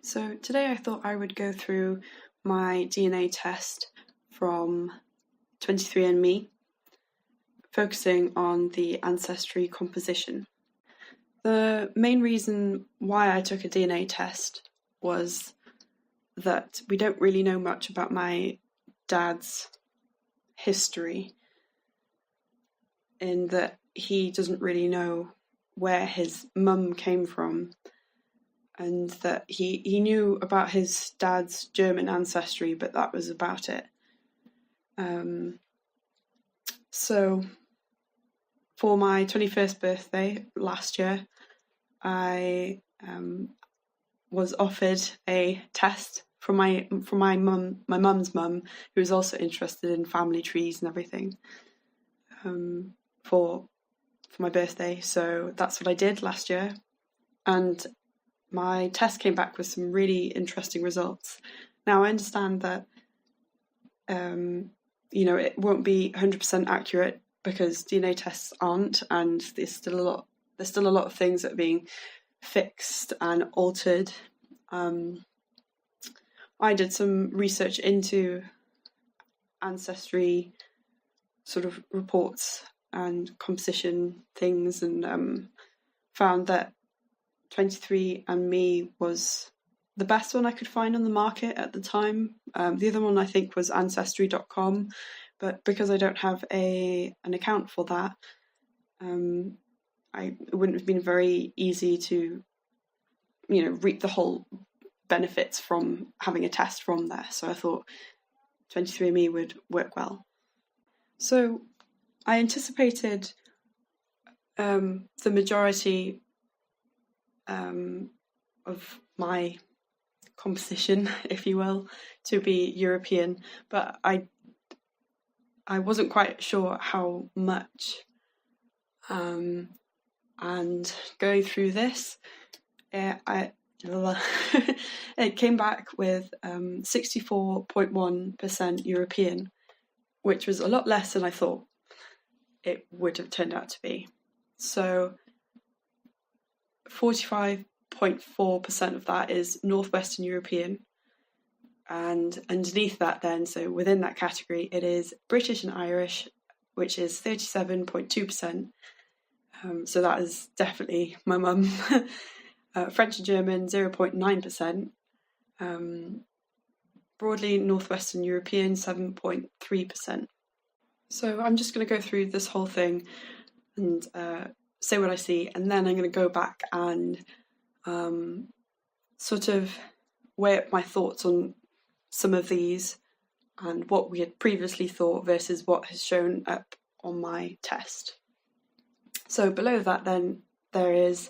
So today I thought I would go through my DNA test from 23andMe, focusing on the Ancestry composition. The main reason why I took a DNA test was that we don't really know much about my dad's history, in that he doesn't really know where his mum came from, and that he knew about his dad's German ancestry, but that was about it. So for my 21st birthday last year, I was offered a test from my mum's mum, who was also interested in family trees and everything, for my birthday. So that's what I did last year, and my test came back with some really interesting results. Now, I understand that it won't be 100% accurate because DNA tests aren't, and there's still a lot of things that are being fixed and altered. I did some research into Ancestry sort of reports and composition things, and found that 23andMe was the best one I could find on the market at the time. The other one I think was Ancestry.com, but because I don't have an account for that, it wouldn't have been very easy to, reap the whole benefits from having a test from there. So I thought 23andMe would work well. So I anticipated the majority of my composition, if you will, to be European, but I wasn't quite sure how much. And going through this, it came back with 64.1% European, which was a lot less than I thought it would have turned out to be. So 45.4% of that is Northwestern European, and underneath that then, so within that category, it is British and Irish, which is 37.2%. So that is definitely my mum. French and German, 0.9%. Broadly Northwestern European, 7.3%. So I'm just going to go through this whole thing and say what I see, and then I'm going to go back and sort of weigh up my thoughts on some of these and what we had previously thought versus what has shown up on my test. So below that then there is,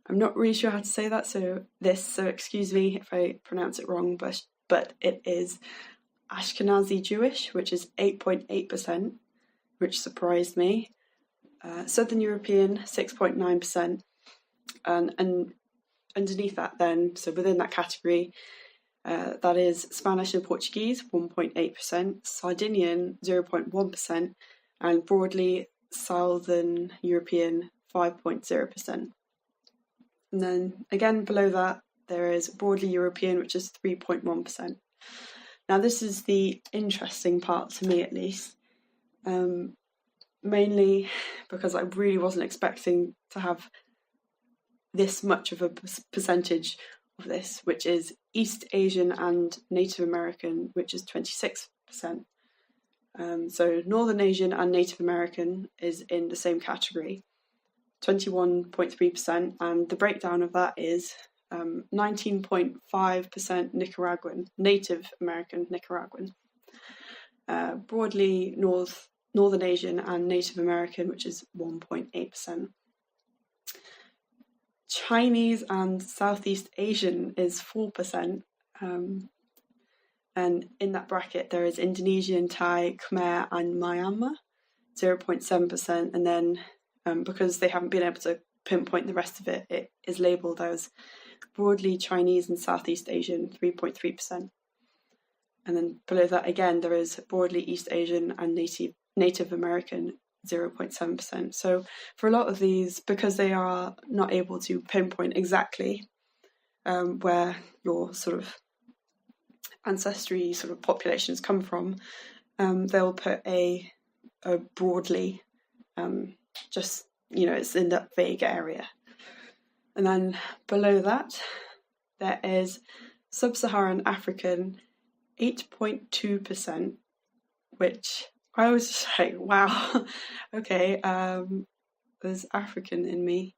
I'm not really sure how to say that, so excuse me if I pronounce it wrong, but it is Ashkenazi Jewish, which is 8.8%, which surprised me. Southern European, 6.9%, and underneath that then, so within that category, that is Spanish and Portuguese, 1.8%, Sardinian, 0.1%, and broadly Southern European, 5.0%. And then again below that, there is broadly European, which is 3.1%. Now this is the interesting part to me, at least. Mainly because I really wasn't expecting to have this much of a percentage of this, which is East Asian and Native American, which is 26%. So Northern Asian and Native American is in the same category, 21.3%, and the breakdown of that is 19.5% Nicaraguan, Native American Nicaraguan. Broadly Northern Asian and Native American, which is 1.8%. Chinese and Southeast Asian is 4%. And in that bracket, there is Indonesian, Thai, Khmer, and Myanmar, 0.7%. And then because they haven't been able to pinpoint the rest of it, it is labelled as broadly Chinese and Southeast Asian, 3.3%. And then below that, again, there is broadly East Asian and Native American, 0.7%. So for a lot of these, because they are not able to pinpoint exactly where your sort of ancestry sort of populations come from, they'll put a broadly, just, it's in that vague area. And then below that, there is Sub-Saharan African, 8.2%, which I was just like, wow, okay, there's African in me.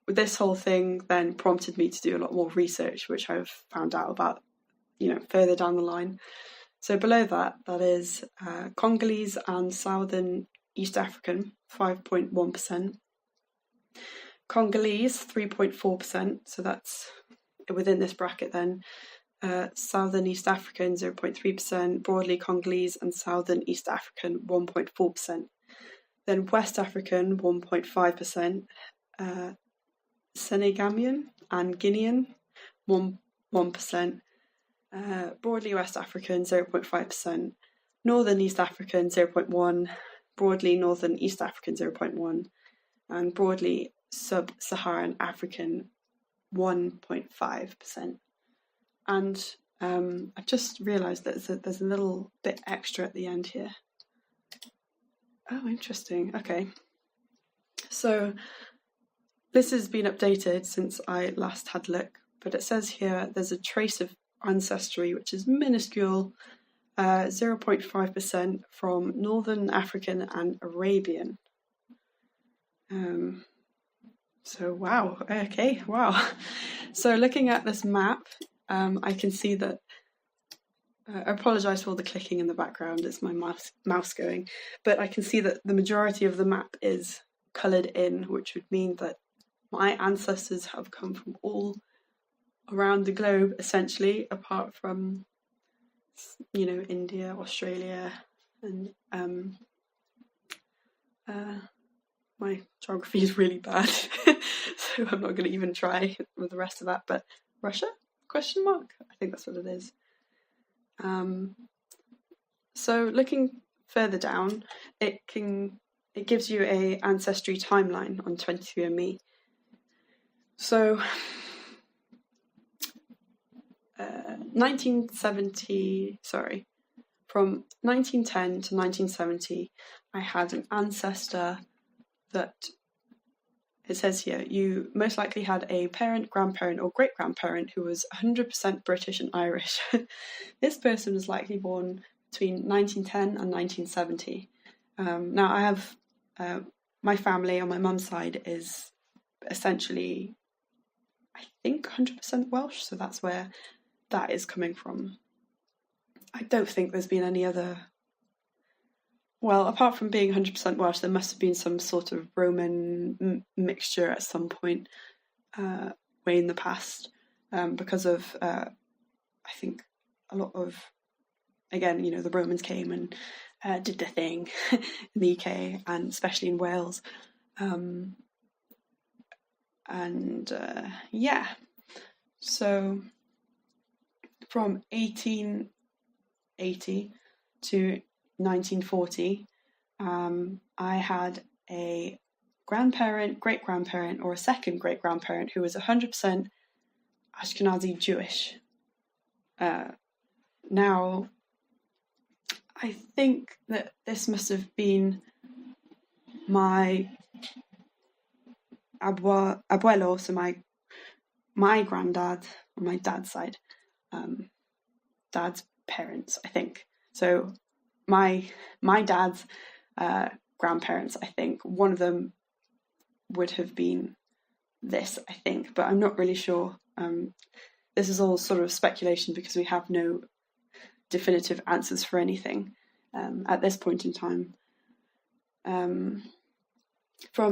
This whole thing then prompted me to do a lot more research, which I've found out about, further down the line. So below that is Congolese and Southern East African, 5.1%. Congolese, 3.4%, so that's within this bracket then. Southern East African, 0.3%, broadly Congolese and Southern East African, 1.4%. Then West African, 1.5%, Senegamian and Guinean, 1%, broadly West African, 0.5%, Northern East African, 0.1%, broadly Northern East African, 0.1%, and broadly Sub-Saharan African, 1.5%. And I've just realised that there's a little bit extra at the end here. Oh, interesting. Okay. So this has been updated since I last had a look, but it says here there's a trace of ancestry, which is minuscule, 0.5% from Northern African and Arabian. So wow, okay, wow. So looking at this map, I can see that, I apologise for all the clicking in the background, it's my mouse going, but I can see that the majority of the map is coloured in, which would mean that my ancestors have come from all around the globe, essentially, apart from, India, Australia, and my geography is really bad, so I'm not going to even try with the rest of that, but Russia? ? I think that's what it is. So looking further down, it gives you a ancestry timeline on 23andMe. So from 1910 to 1970, I had an ancestor that, it says here, you most likely had a parent, grandparent, or great-grandparent who was 100% British and Irish. This person was likely born between 1910 and 1970. Now, I have, my family on my mum's side is essentially, I think, 100% Welsh, so that's where that is coming from. I don't think there's been any other... Well, apart from being 100% Welsh, there must have been some sort of Roman mixture at some point way in the past, because of, I think, a lot of, again, the Romans came and did their thing in the UK, and especially in Wales. So from 1880 to 1940, I had a grandparent, great-grandparent, or a second great-grandparent who was 100% Ashkenazi Jewish. Now, I think that this must have been my abuelo, so my granddad, on my dad's side, dad's parents, I think. So my dad's grandparents, I think, one of them would have been this, I think, but I'm not really sure. This is all sort of speculation because we have no definitive answers for anything at this point in time. From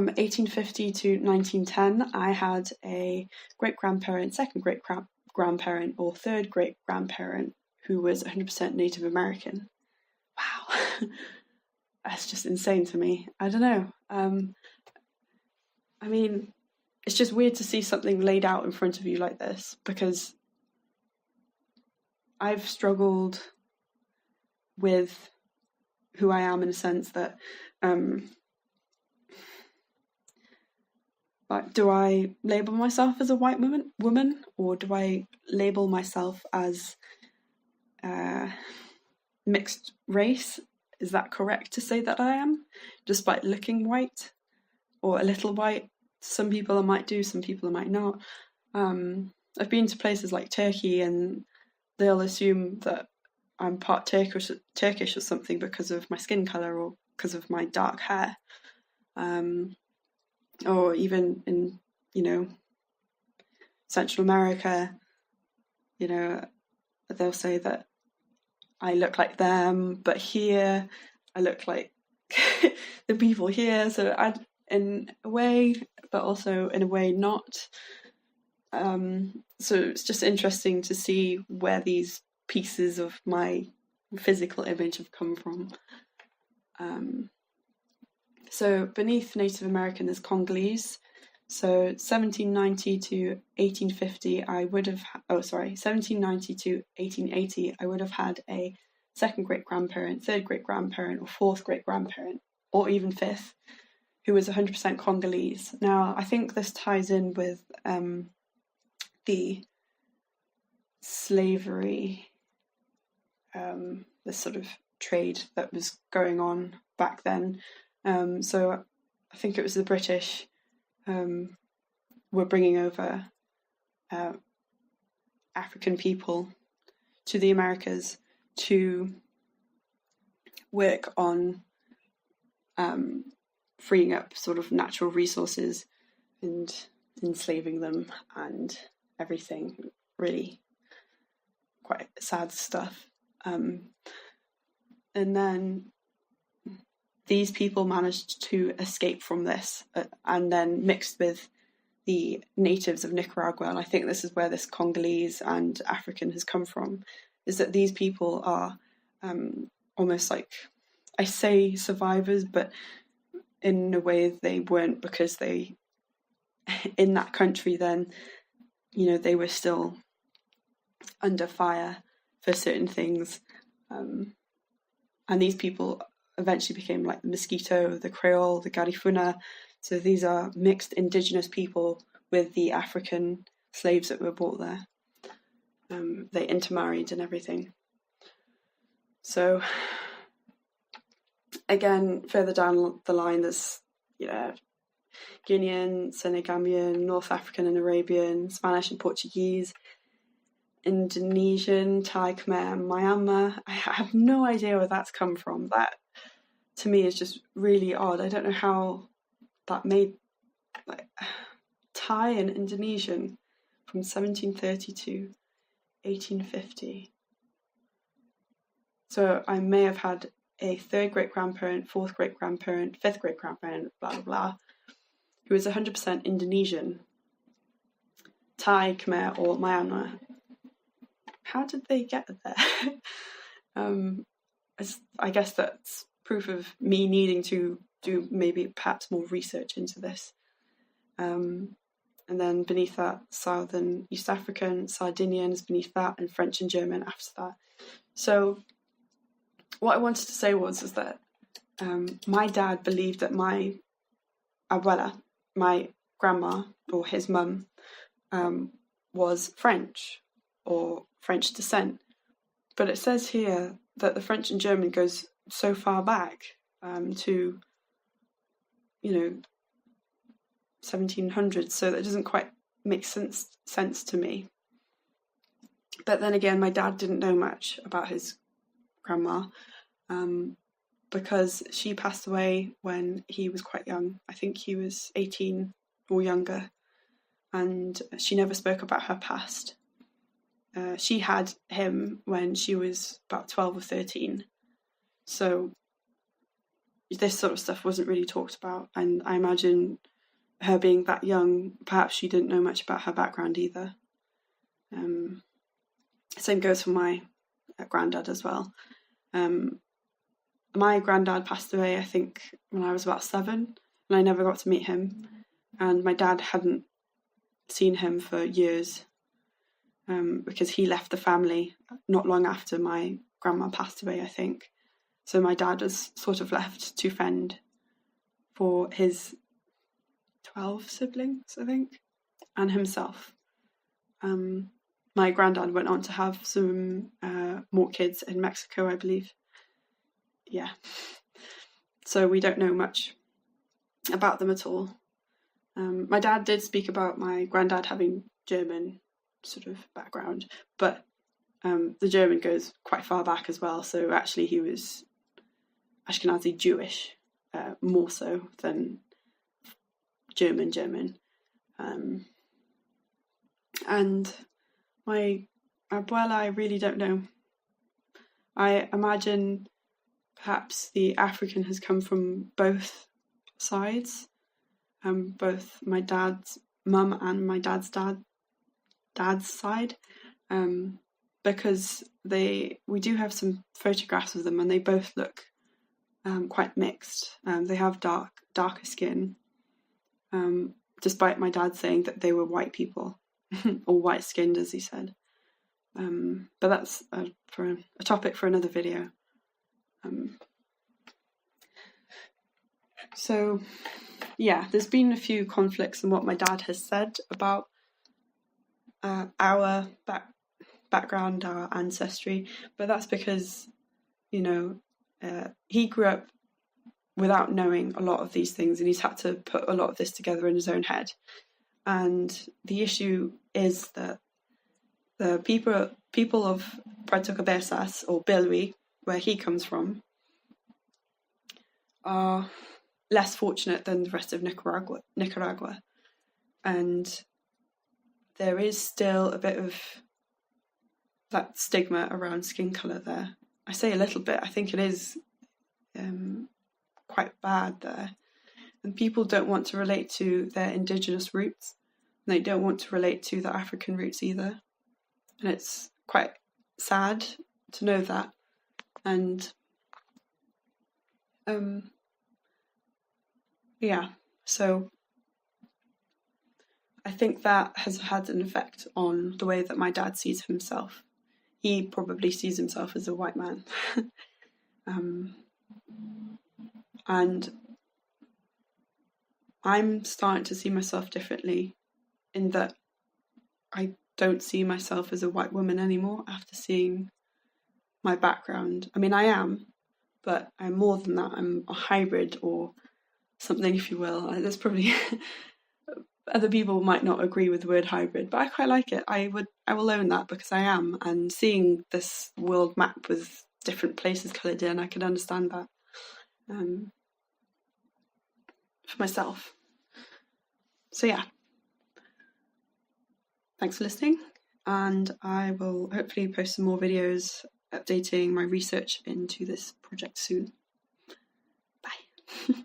1850 to 1910, I had a great-grandparent, second great-grandparent, or third great-grandparent who was 100% Native American. Wow, that's just insane to me. I don't know. I mean, it's just weird to see something laid out in front of you like this, because I've struggled with who I am in a sense that, Like, do I label myself as a white woman, or do I label myself as mixed race? Is that correct to say that I am, despite looking white or a little white? Some people I might do, some people I might not. I've been to places like Turkey, and they'll assume that I'm part Turkish or something because of my skin colour or because of my dark hair. Or even in, Central America, they'll say that I look like them, but here I look like the people here. So in a way, but also in a way not. So it's just interesting to see where these pieces of my physical image have come from. So beneath Native American is Congolese. So 1790 to 1850, 1790 to 1880, I would have had a second great grandparent, third great grandparent, or fourth great grandparent, or even fifth, who was 100% Congolese. Now, I think this ties in with the slavery, this sort of trade that was going on back then. So I think it was the British were bringing over African people to the Americas to work on freeing up sort of natural resources and enslaving them and everything. Really quite sad stuff. And then these people managed to escape from this and then mixed with the natives of Nicaragua. And I think this is where this Congolese and African has come from, is that these people are almost like, I say survivors, but in a way they weren't, because they, in that country then, they were still under fire for certain things. And these people eventually became like the Mosquito, the Creole, the Garifuna. So these are mixed indigenous people with the African slaves that were brought there. They intermarried and everything. So again, further down the line, there's Guinean, Senegambian, North African and Arabian, Spanish and Portuguese, Indonesian, Thai, Khmer, Myanmar. I have no idea where that's come from. That to me is just really odd. I don't know how that made Thai and Indonesian from 1730 to 1850. So I may have had a third great grandparent, fourth great grandparent, fifth great grandparent, blah blah blah, who was 100% Indonesian, Thai, Khmer, or Myanmar. How did they get there? I guess that's proof of me needing to do maybe perhaps more research into this. And then beneath that, Southern East African, Sardinians beneath that, and French and German after that. So what I wanted to say is that my dad believed that my abuela, my grandma, or his mum, was French or French descent. But it says here that the French and German goes so far back to 1700s, so that doesn't quite make sense to me. But then again, my dad didn't know much about his grandma because she passed away when he was quite young. I think he was 18 or younger, and she never spoke about her past. She had him when she was about 12 or 13. So this sort of stuff wasn't really talked about. And I imagine her being that young, perhaps she didn't know much about her background either. Same goes for my granddad as well. My granddad passed away, I think, when I was about 7, and I never got to meet him. And my dad hadn't seen him for years. Because he left the family not long after my grandma passed away, I think. So my dad was sort of left to fend for his 12 siblings, I think, and himself. My granddad went on to have some more kids in Mexico, I believe. Yeah. So we don't know much about them at all. My dad did speak about my granddad having German sort of background, but the German goes quite far back as well. So actually he was Ashkenazi Jewish, more so than German. And my abuela, I really don't know. I imagine perhaps the African has come from both sides, both my dad's mum and my dad's side, because we do have some photographs of them, and they both look quite mixed. They have darker skin, despite my dad saying that they were white people or white skinned, as he said. But that's for a topic for another video. So yeah, there's been a few conflicts in what my dad has said about our background, our ancestry, but that's because, you know, he grew up without knowing a lot of these things, and he's had to put a lot of this together in his own head. And the issue is that the people of Puerto Cabezas, or Bilwi, where he comes from, are less fortunate than the rest of Nicaragua. And there is still a bit of that stigma around skin colour there. I say a little bit, I think it is quite bad there. And people don't want to relate to their indigenous roots. And they don't want to relate to the African roots either. And it's quite sad to know that. And yeah, so I think that has had an effect on the way that my dad sees himself. He probably sees himself as a white man. And I'm starting to see myself differently, in that I don't see myself as a white woman anymore after seeing my background. I mean, I am, but I'm more than that. I'm a hybrid, or something, if you will. There's probably other people might not agree with the word hybrid, but I quite like it. I will own that, because I am. And seeing this world map with different places coloured in, I can understand that for myself. So yeah, thanks for listening, and I will hopefully post some more videos updating my research into this project soon. Bye.